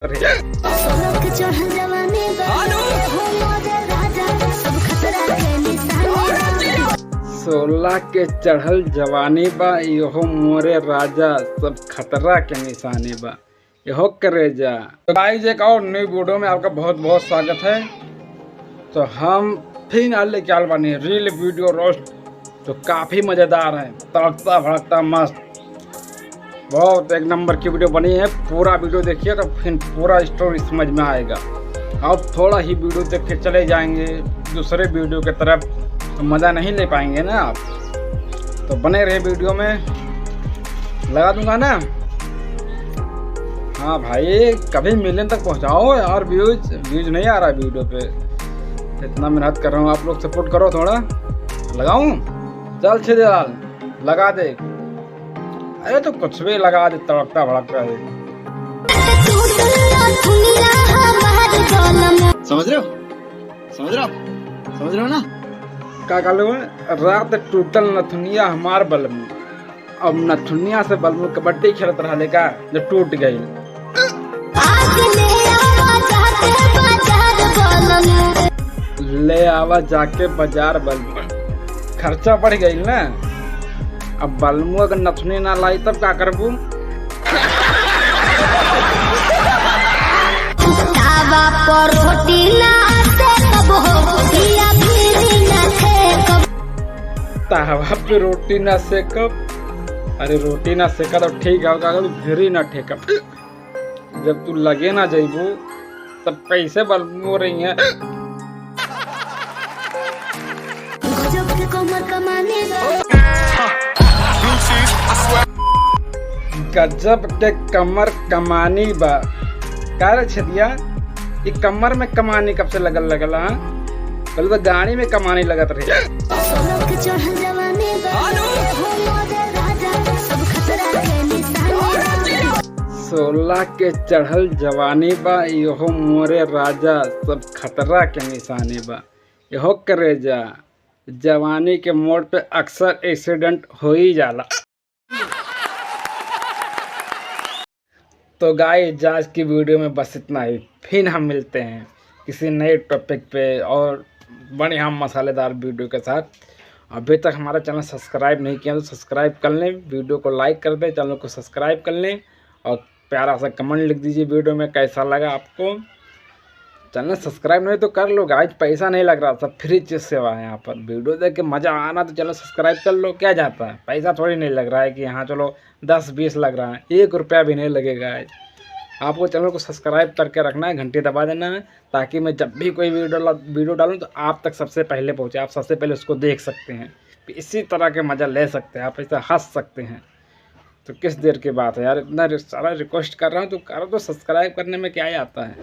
16 के चढ़ल जवानी बा इहो मोरे राजा, सब खतरा के निशानी बा इहो करे जा। तो गाइस एक और नई वीडियो में आपका बहुत बहुत स्वागत है। तो हम फिर आज लेके आए बानी रील वीडियो रोस्ट जो काफ़ी मज़ेदार है, तड़कता भड़कता मस्त, बहुत एक नंबर की वीडियो बनी है। पूरा वीडियो देखिए तो फिर पूरा स्टोरी समझ में आएगा। अब थोड़ा ही वीडियो देख के चले जाएंगे दूसरे वीडियो की तरफ तो मज़ा नहीं ले पाएंगे ना आप। तो बने रहे वीडियो में, लगा दूंगा ना। हाँ भाई कभी मिलियन तक पहुंचाओ यार, व्यूज नहीं आ रहा है वीडियो पे। इतना मेहनत कर रहा हूँ, आप लोग सपोर्ट करो थोड़ा। लगाऊं? चल छिदाल लगा दे। अरे तो कुछ भी लगा दे, तड़कता भड़कता है। समझ रहे हो ना का कालो रात टूटल नथुनिया हमार बलमू। अब नथुनिया से बलमू कबड्डी खेलत रहा लेका जो टूट गई। ले आवा जाके बाजार बलमू, खर्चा बढ़ गई ना। अब बलमू अगर नथुनी ना लाई तब का करबू? तावा पे रोटी ना सेकब। अरे रोटी ना सेका तो ठीक है, अगर फिर ना ठेकब। जब तू लगे ना जाइबू तब कैसे बलमू रही है। गजब के कमर कमानी बा। का रे छदिया, ये कमर में कमानी कब से लगल हाँ? कल तो गाड़ी में कमानी लगत रही। 16 के चढ़ल जवानी बा इहो मोरे राजा, सब खतरा के निशानी बा इहो करे जा। जवानी के मोड़ पे अक्सर एक्सीडेंट हो ही जाला। तो गाइस आज की वीडियो में बस इतना ही। फिर हम मिलते हैं किसी नए टॉपिक पे और बढ़िया मसालेदार वीडियो के साथ। अभी तक हमारा चैनल सब्सक्राइब नहीं किया तो सब्सक्राइब कर लें, वीडियो को लाइक कर दें, चैनल को सब्सक्राइब कर लें और प्यारा सा कमेंट लिख दीजिए वीडियो में कैसा लगा आपको। चैनल सब्सक्राइब नहीं तो कर लो गाइस, पैसा नहीं लग रहा, सब फ्री चीज़ सेवा है यहाँ पर। वीडियो देख के मज़ा आना तो चलो सब्सक्राइब कर लो, क्या जाता है, पैसा थोड़ी नहीं लग रहा है कि हाँ चलो 10-20 लग रहा है, 1 रुपया भी नहीं लगेगा। आपको चैनल को सब्सक्राइब करके रखना है, घंटी दबा देना है, ताकि मैं जब भी कोई वीडियो डालूँ तो आप तक सबसे पहले पहुँचे, आप सबसे पहले उसको देख सकते हैं। इसी तरह के मज़ा ले सकते हैं, आप ऐसा हंस सकते हैं। तो किस देर की बात है यार, इतना सारा रिक्वेस्ट कर रहा हूँ तो करो, तो सब्सक्राइब करने में क्या आता है।